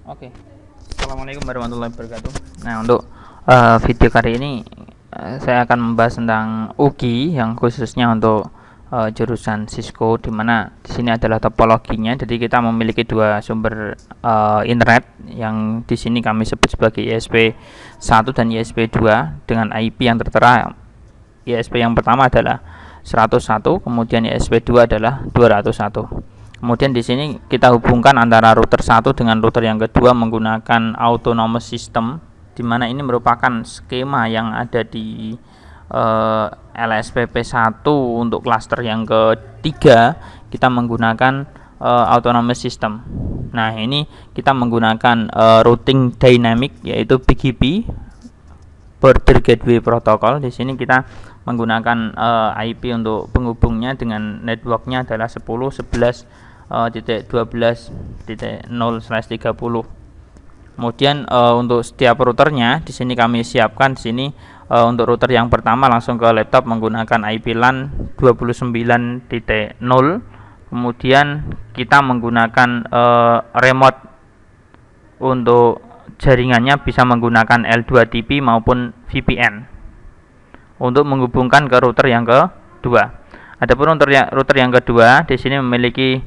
Oke, Assalamualaikum warahmatullahi wabarakatuh. Nah, untuk video kali ini saya akan membahas tentang UGI yang khususnya untuk jurusan Cisco, di mana di sini adalah topologinya. Jadi kita memiliki dua sumber internet yang di sini kami sebut sebagai ISP 1 dan ISP 2 dengan IP yang tertera. ISP yang pertama adalah 101, kemudian ISP 2 adalah 201. Kemudian di sini kita hubungkan antara router satu dengan router yang kedua menggunakan autonomous system, di mana ini merupakan skema yang ada di LSPP1 untuk klaster yang ketiga. Kita menggunakan autonomous system. Nah, ini kita menggunakan routing dynamic yaitu BGP, Border Gateway Protocol. Di sini kita menggunakan IP untuk penghubungnya dengan networknya adalah 10.11.12.0/30. Kemudian untuk setiap routernya di sini kami siapkan di sini untuk router yang pertama langsung ke laptop menggunakan IP LAN 29.0. Kemudian kita menggunakan remote untuk jaringannya bisa menggunakan L2TP maupun VPN untuk menghubungkan ke router yang kedua. Adapun router yang kedua di sini memiliki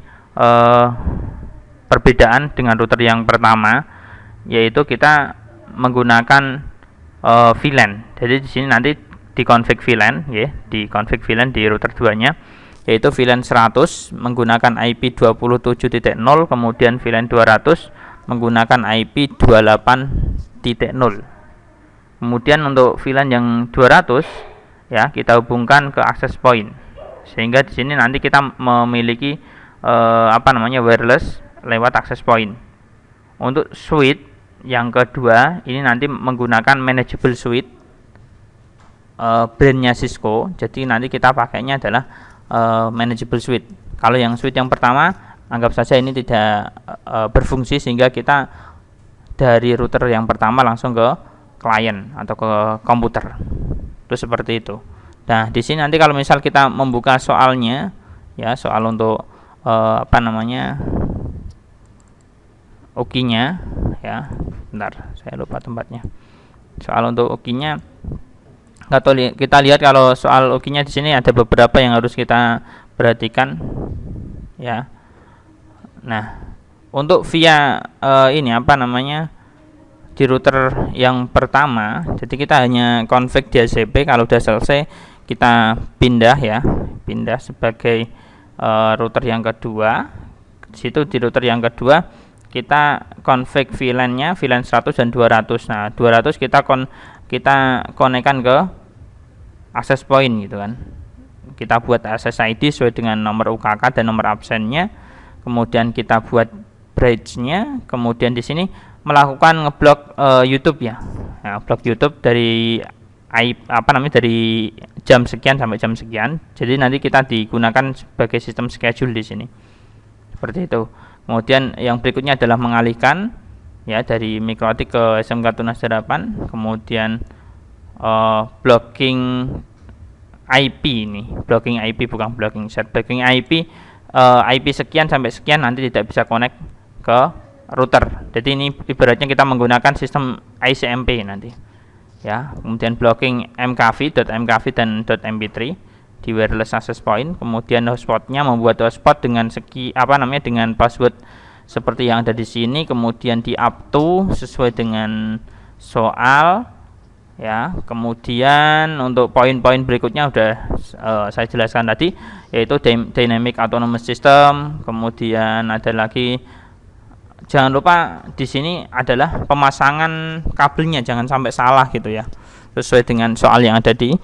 perbedaan dengan router yang pertama, yaitu kita menggunakan VLAN. Jadi di sini nanti di config VLAN ya, di config VLAN di router 2-nya yaitu VLAN 100 menggunakan IP 27.0, kemudian VLAN 200 menggunakan IP 28.0. Kemudian untuk VLAN yang 200 ya, kita hubungkan ke access point. Sehingga di sini nanti kita memiliki wireless lewat access point. Untuk switch yang kedua ini nanti menggunakan manageable switch brandnya Cisco. Jadi nanti kita pakainya adalah manageable switch. Kalau yang switch yang pertama anggap saja ini tidak berfungsi, sehingga kita dari router yang pertama langsung ke klien atau ke komputer. Itu seperti itu. Nah, di sini nanti kalau misal kita membuka soalnya ya, soal untuk UGI-nya ya. Bentar, saya lupa tempatnya. Soal untuk UGI-nya kita lihat kalau soal UGI-nya di sini ada beberapa yang harus kita perhatikan ya. Nah, untuk via di router yang pertama, jadi kita hanya config DHCP. Kalau sudah selesai kita pindah ya, pindah sebagai router yang kedua. Di situ di router yang kedua kita config VLAN-nya VLAN 100 dan 200. Nah, 200 kita konekkan ke access point gitu kan. Kita buat access ID sesuai dengan nomor UKK dan nomor absennya. Kemudian kita buat bridge-nya. Kemudian di sini melakukan ngeblok YouTube ya. Nah, blok YouTube dari dari jam sekian sampai jam sekian. Jadi nanti kita digunakan sebagai sistem schedule di sini. Seperti itu. Kemudian yang berikutnya adalah mengalihkan ya dari Mikrotik ke SMK Tunas Harapan. Kemudian blocking IP ini, blocking IP bukan blocking set. Blocking IP IP sekian sampai sekian nanti tidak bisa connect ke router. Jadi ini ibaratnya kita menggunakan sistem ICMP nanti. Ya, kemudian blocking mkv dan .mp3 di wireless access point. Kemudian hotspotnya membuat hotspot dengan dengan password seperti yang ada di sini. Kemudian di up to sesuai dengan soal ya. Kemudian untuk poin-poin berikutnya sudah saya jelaskan tadi, yaitu dynamic autonomous system. Kemudian ada lagi, jangan lupa di sini adalah pemasangan kabelnya, jangan sampai salah gitu ya, sesuai dengan soal yang ada di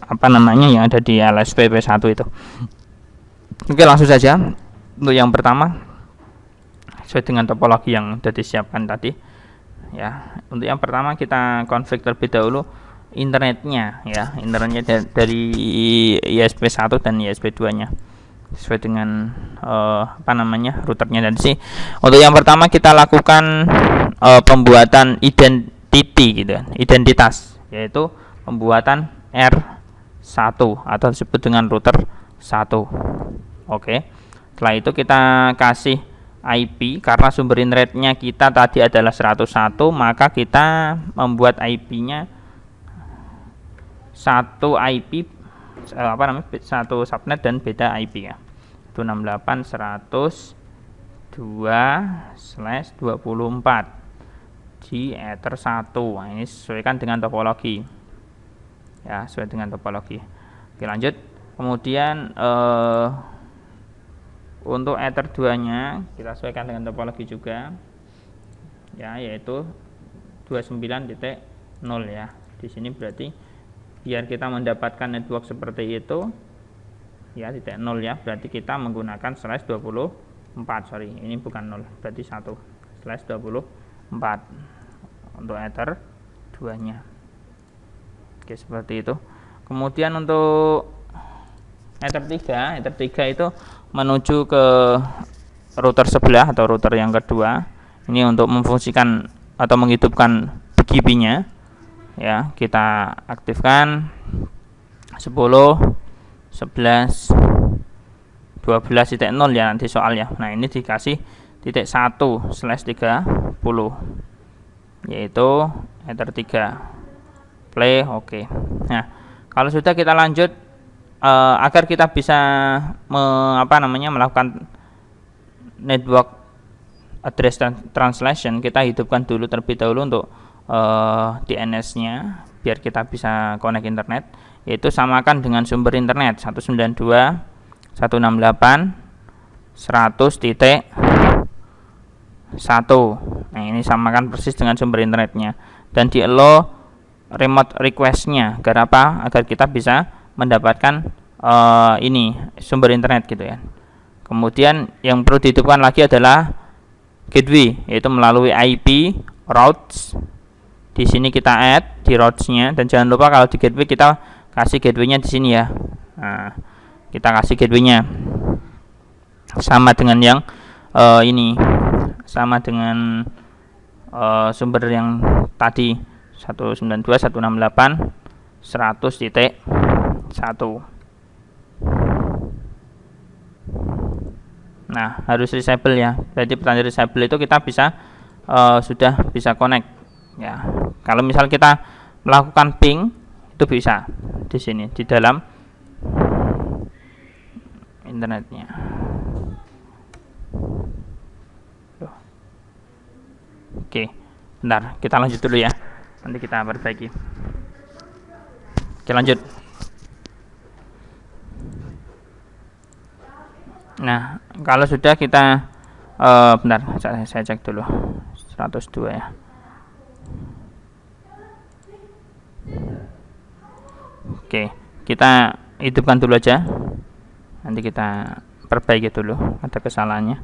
yang ada di LSPP1 itu. Oke, langsung saja untuk yang pertama sesuai dengan topologi yang sudah disiapkan tadi ya. Untuk yang pertama kita config terlebih dahulu internetnya ya, internetnya dari ISP1 dan ISP2-nya sesuai dengan routernya. Dan sih untuk yang pertama kita lakukan pembuatan identity gitu, identitas, yaitu pembuatan R1 atau disebut dengan router 1. Oke. Setelah itu kita kasih IP. Karena sumber internetnya kita tadi adalah 101, maka kita membuat IP-nya satu IP, satu subnet dan beda IP ya. 168.102/24 di ether 1. Nah, ini sesuaikan dengan topologi ya, sesuai dengan topologi. Oke, lanjut. Kemudian untuk ether 2 nya kita sesuaikan dengan topologi juga ya, yaitu 29.0 ya. Di sini berarti biar kita mendapatkan network seperti itu ya, titik 0 ya, berarti kita menggunakan /24. Sorry, ini bukan 0, berarti 1/24 untuk ether 2 nya. Oke, seperti itu. Kemudian untuk ether 3 itu menuju ke router sebelah atau router yang kedua. Ini untuk memfungsikan atau menghidupkan BGP nya ya, kita aktifkan 10 11 12.0 ya nanti soalnya. Nah, ini dikasih titik 1/30 yaitu ether 3 play. Oke. Nah, kalau sudah kita lanjut agar kita bisa melakukan network address translation, kita hidupkan dulu terlebih dahulu untuk DNS nya biar kita bisa connect internet, yaitu samakan dengan sumber internet 192.168.100.1. Nah, ini samakan persis dengan sumber internetnya dan di allow remote request-nya agar apa? Agar kita bisa mendapatkan ini sumber internet gitu ya. Kemudian yang perlu dihidupkan lagi adalah gateway, yaitu melalui IP routes. Di sini kita add di routes-nya, dan jangan lupa kalau di gateway kita kasih gateway-nya di sini ya. Nah, kita kasih gateway-nya sama dengan yang ini, sama dengan sumber yang tadi 192.168.100.1. Nah, harus disable ya. Jadi pertanda disable itu kita bisa sudah bisa connect ya. Kalau misal kita melakukan ping, itu bisa di sini di dalam internetnya. Oke, bentar, kita lanjut dulu ya. Nanti kita perbaiki. Oke, lanjut. Nah, kalau sudah kita bentar, saya cek dulu 102 ya. Oke, kita hidupkan dulu aja. Nanti kita perbaiki dulu, ada kesalahannya.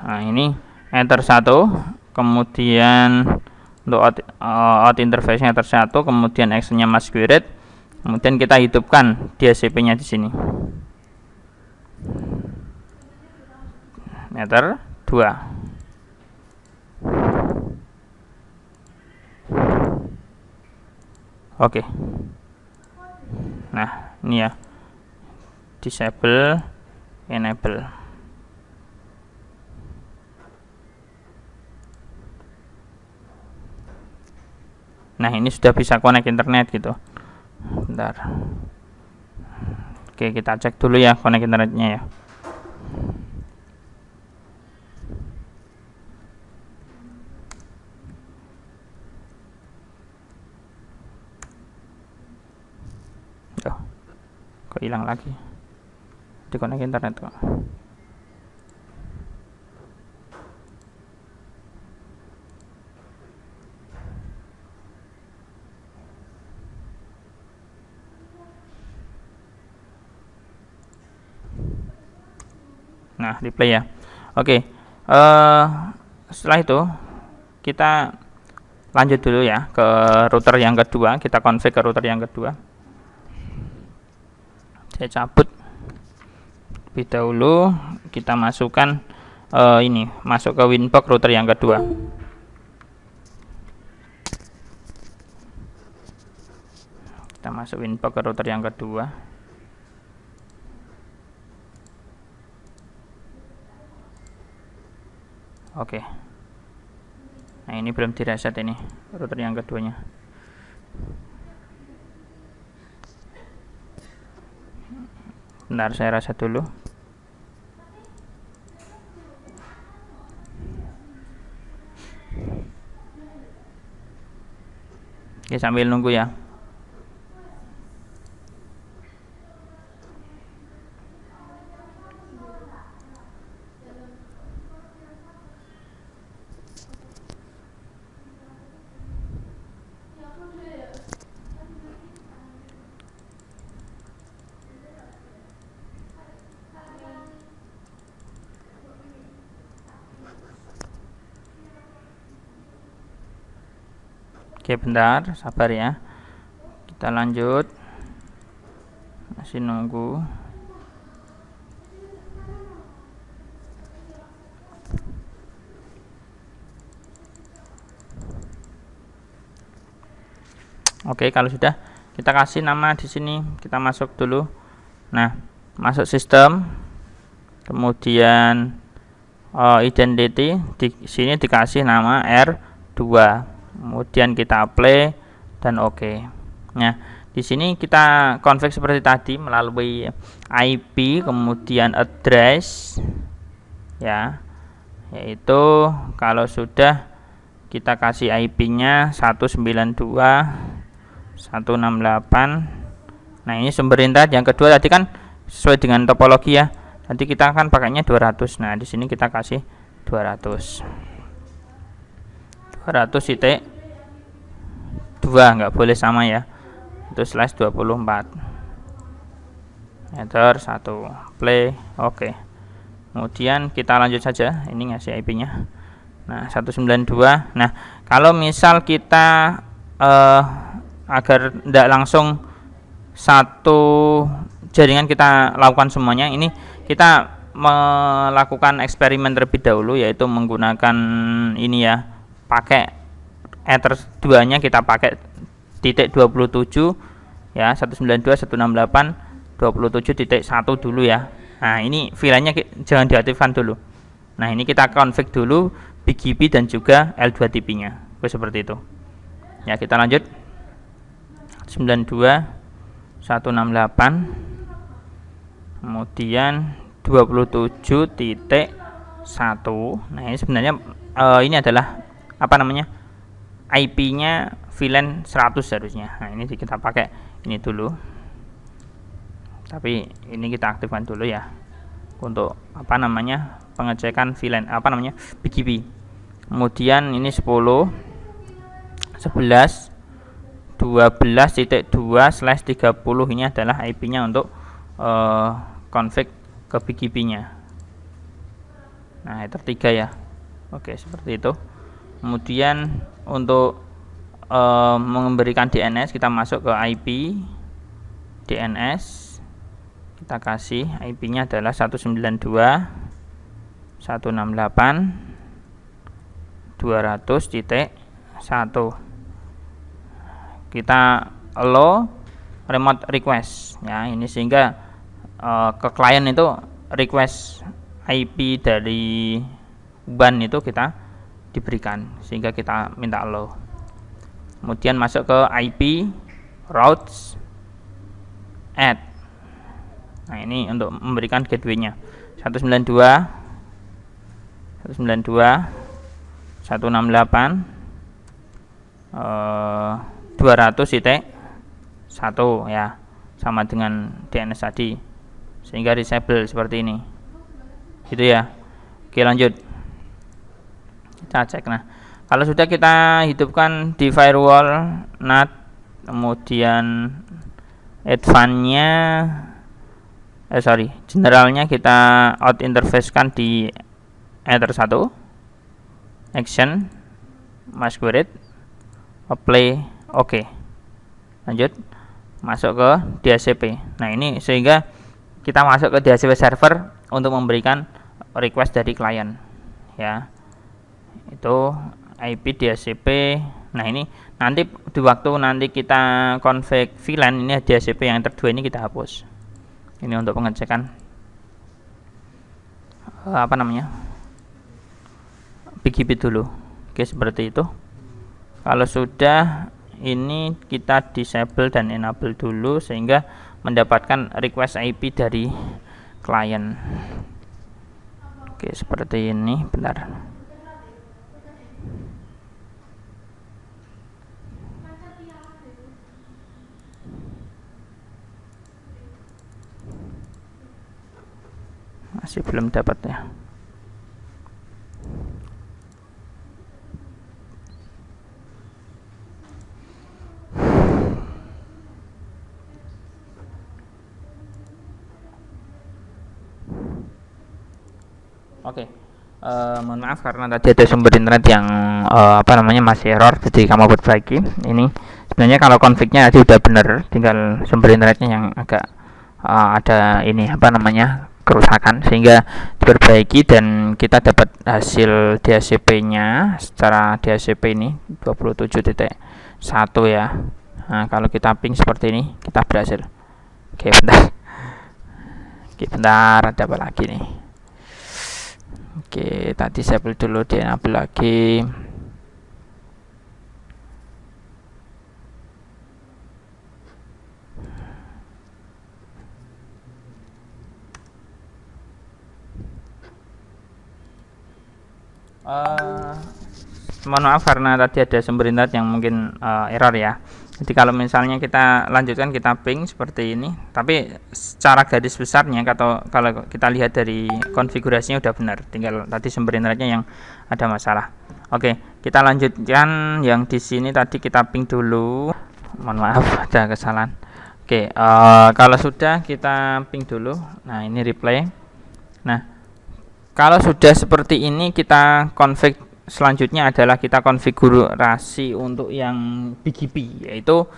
Nah, ini enter 1, kemudian untuk out interface-nya enter 1, kemudian action-nya masquerade, kemudian kita hidupkan DHCP-nya di sini. Ether 2. Oke. Nah, ini ya. Disable, enable. Nah, ini sudah bisa connect internet gitu. Bentar. Oke, kita cek dulu ya connect internetnya ya. Kok hilang lagi? Di connect internet kok. Nah, replay ya. Oke. Setelah itu kita lanjut dulu ya ke router yang kedua. Kita config ke router yang kedua. Saya cabut lebih dahulu, kita masukkan ini, masuk ke Winbox router yang kedua. Kita masuk Winbox ke router yang kedua. Oke. Nah, ini belum direset ini router yang keduanya. Bentar, saya reset dulu. Oke, sambil nunggu ya. Oke, bentar, sabar ya. Kita lanjut. Masih nunggu. Oke, kalau sudah kita kasih nama di sini, kita masuk dulu. Nah, masuk sistem, kemudian identity, di sini dikasih nama R2. Kemudian kita play dan oke. Nah, di sini kita config seperti tadi melalui IP kemudian address ya, yaitu kalau sudah kita kasih IP-nya 192.168. Nah, ini sumber internet yang kedua tadi kan sesuai dengan topologi ya. Nanti kita akan pakainya 200. Nah, di sini kita kasih 200.2, nggak boleh sama ya. Itu /24. Enter 1 play. Oke. Kemudian kita lanjut saja. Ini ngasih IP-nya. Nah, 192. Nah, kalau misal kita agar tidak langsung satu jaringan kita lakukan semuanya, ini kita melakukan eksperimen terlebih dahulu, yaitu menggunakan ini ya, pakai Ether 2 nya kita pakai titik 27 ya, 192.168.27.1 dulu ya. Nah, ini VLAN nya jangan diaktifkan dulu. Nah, ini kita config dulu BGP dan juga L2 TP nya seperti itu ya. Kita lanjut 92.168 kemudian 27.1. Nah, ini sebenarnya ini adalah apa namanya, IP-nya VLAN 100 harusnya. Nah, ini kita pakai ini dulu, tapi ini kita aktifkan dulu ya untuk apa namanya, pengecekan VLAN apa namanya, BGP. Kemudian ini 10 11 12.2/30 ini adalah IP-nya untuk config ke BGP-nya. Nah, Ether 3 ya. Oke, seperti itu. Kemudian untuk memberikan DNS, kita masuk ke IP DNS. Kita kasih IP-nya adalah 192.168.200.1. Kita allow remote request ya, ini sehingga ke klien itu request IP dari WAN itu kita diberikan, sehingga kita minta allow. Kemudian masuk ke IP routes add. Nah, ini untuk memberikan gateway-nya 192.168.200.1 ya, sama dengan DNS tadi, sehingga disable seperti ini gitu ya. Oke, lanjut kita cek. Nah, kalau sudah kita hidupkan di firewall NAT, kemudian advance-nya generalnya kita out interface kan di Ether 1 action masquerade apply. Oke. Lanjut masuk ke DHCP. Nah, ini sehingga kita masuk ke DHCP server untuk memberikan request dari klien ya, itu IP DHCP. Nah, ini nanti di waktu nanti kita config VLAN, ini DHCP yang terdua ini kita hapus. Ini untuk pengecekan apa namanya, BGP dulu. Oke, seperti itu. Kalau sudah, ini kita disable dan enable dulu sehingga mendapatkan request IP dari klien. Oke, seperti ini. Bentar. Masih belum dapat ya. Oke, mohon maaf karena tadi ada sumber internet yang masih error, jadi kamu berbagi. Ini sebenarnya kalau config-nya tadi udah bener, tinggal sumber internetnya yang agak ada ini kerusakan, sehingga diperbaiki dan kita dapat hasil DHCP-nya secara DHCP ini 27.1 ya. Nah, kalau kita ping seperti ini, kita berhasil. Oke, bentar. Oke, bentar, ada apa lagi nih? Oke, tadi saya beli dulu, di enable lagi. Mohon maaf karena tadi ada sumber internet yang mungkin error ya. Jadi kalau misalnya kita lanjutkan, kita ping seperti ini, tapi secara garis besarnya kalau kita lihat dari konfigurasinya udah benar, tinggal tadi sumber internetnya yang ada masalah. Oke, kita lanjutkan yang di sini tadi kita ping dulu. Mohon maaf ada kesalahan. Oke, kalau sudah kita ping dulu. Nah, ini replay. Nah, kalau sudah seperti ini, kita config selanjutnya adalah kita konfigurasi untuk yang BGP, yaitu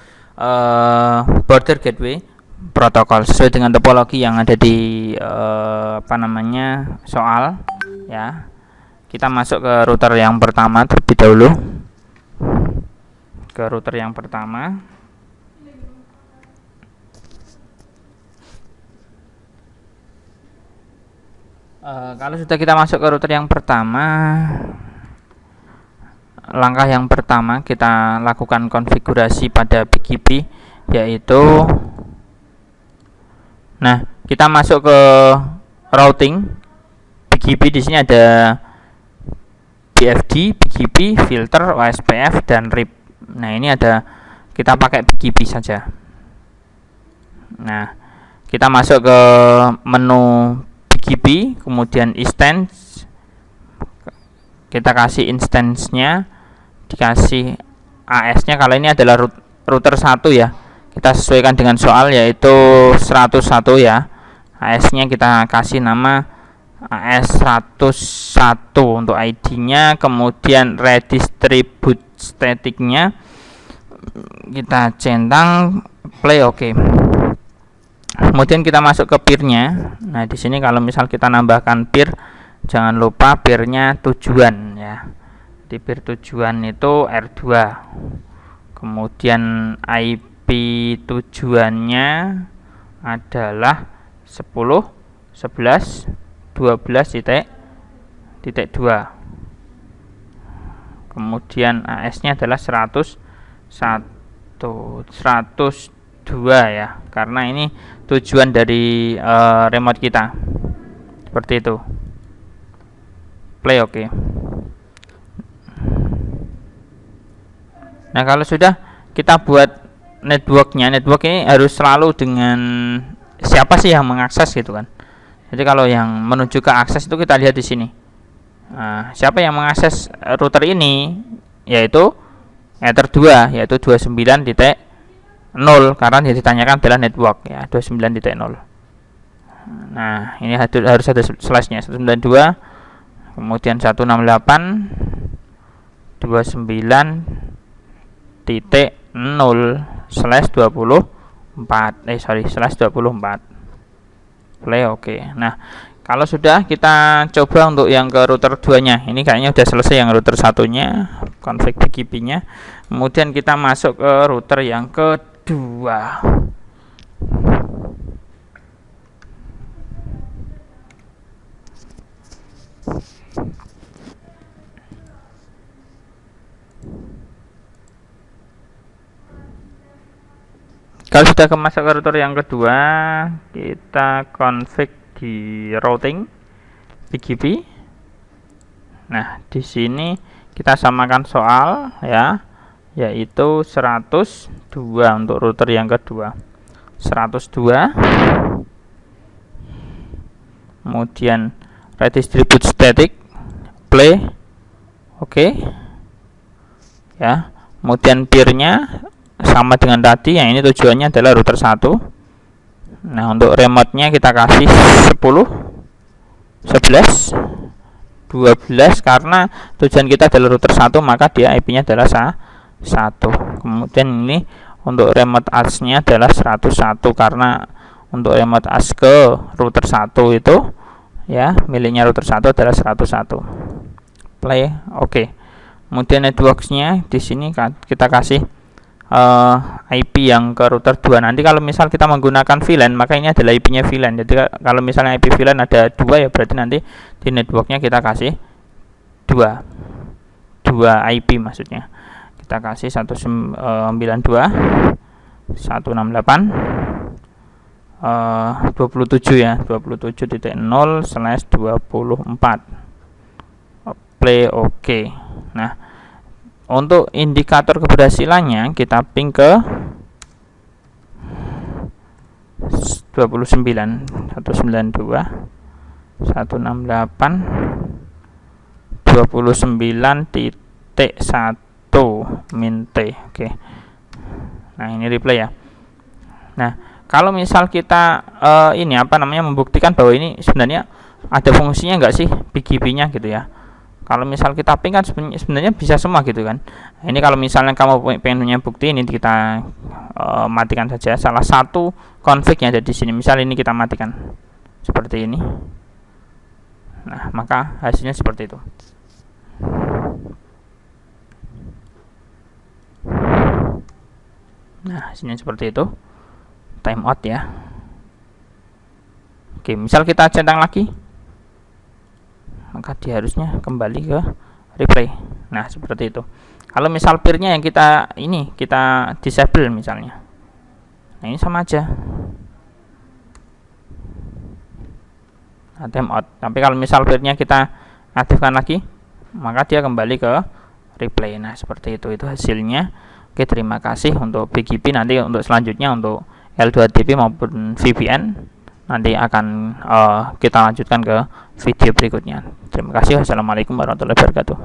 border gateway protokol sesuai dengan topologi yang ada di soal ya. Kita masuk ke router yang pertama terlebih dahulu, ke router yang pertama. Kalau sudah kita masuk ke router yang pertama, langkah yang pertama kita lakukan konfigurasi pada BGP, yaitu kita masuk ke routing BGP. Di sini ada BFD, BGP, filter, OSPF, dan RIP. Nah, ini kita pakai BGP saja. Nah, kita masuk ke menu BGP, kemudian instance, kita kasih instance-nya, dikasih AS-nya. Kalau ini adalah router 1 ya, kita sesuaikan dengan soal, yaitu 101 ya. AS-nya kita kasih nama AS101 untuk ID-nya, kemudian redistribute static-nya kita centang, play, oke. Kemudian kita masuk ke peer-nya. Nah, di sini kalau misal kita nambahkan peer, jangan lupa peer-nya tujuan ya. Di peer tujuan itu R2. Kemudian IP tujuannya adalah 10 11 12.2. Kemudian AS-nya adalah 102 ya, karena ini tujuan dari remote kita. Seperti itu. Play, oke. Nah, kalau sudah kita buat networknya, network ini harus selalu dengan siapa sih yang mengakses gitu kan. Jadi kalau yang menuju ke akses itu kita lihat di sini. Nah, siapa yang mengakses router ini, yaitu ether 2, yaitu 29.0, karena yang ditanyakan adalah network ya, 29.0. Nah, ini harus ada slashnya, 192, kemudian 168.0/24 play, oke. Nah, kalau sudah, kita coba untuk yang ke router 2 nya. Ini kayaknya udah selesai yang router 1 nya, config BGP nya. Kemudian kita masuk ke router yang kedua. Kalau sudah masuk ke router yang kedua, kita config di routing BGP. Nah, di sini kita samakan soal ya, yaitu 102 untuk router yang kedua. 102. Kemudian redistribute static play. Oke. Ya. Kemudian peer-nya sama dengan tadi, yang ini tujuannya adalah router 1. Nah, untuk remote-nya kita kasih 10, 11, 12 karena tujuan kita adalah router 1, maka dia IP-nya adalah 1. Kemudian ini untuk remote AS-nya adalah 101 karena untuk remote AS ke router 1 itu ya, miliknya router 1 adalah 101. Play. Oke. Kemudian networks-nya di sini kita kasih IP yang ke router 2. Nanti kalau misal kita menggunakan VLAN, maka ini adalah IP-nya VLAN. Jadi kalau misalnya IP VLAN ada 2, ya berarti nanti di networknya kita kasih 2 IP maksudnya. Kita kasih 192 168 27 ya, 27.0/24. Play. Oke. Nah, untuk indikator keberhasilannya kita ping ke 29 192 168 29.1 min T. Oke. Nah, ini replay ya. Nah, kalau misal kita ini membuktikan bahwa ini sebenarnya ada fungsinya enggak sih BGP-nya gitu ya. Kalau misal kita ping kan sebenarnya bisa semua gitu kan. Nah, ini kalau misalnya kamu pengen punya bukti, ini kita matikan saja salah satu config yang ada di sini. Misal ini kita matikan seperti ini. Nah, maka hasilnya seperti itu. Nah, hasilnya seperti itu. Timeout ya. Oke, misal kita centang lagi, maka dia harusnya kembali ke replay. Nah, seperti itu. Kalau misal peer-nya yang kita disable misalnya, nah ini sama aja. Nah, timeout. Tapi kalau misal peer-nya kita aktifkan lagi, maka dia kembali ke replay. Nah, seperti itu hasilnya. Oke, terima kasih untuk BGP. Nanti untuk selanjutnya untuk L2TP maupun VPN nanti akan kita lanjutkan ke video berikutnya. Terima kasih. Wassalamualaikum warahmatullahi wabarakatuh.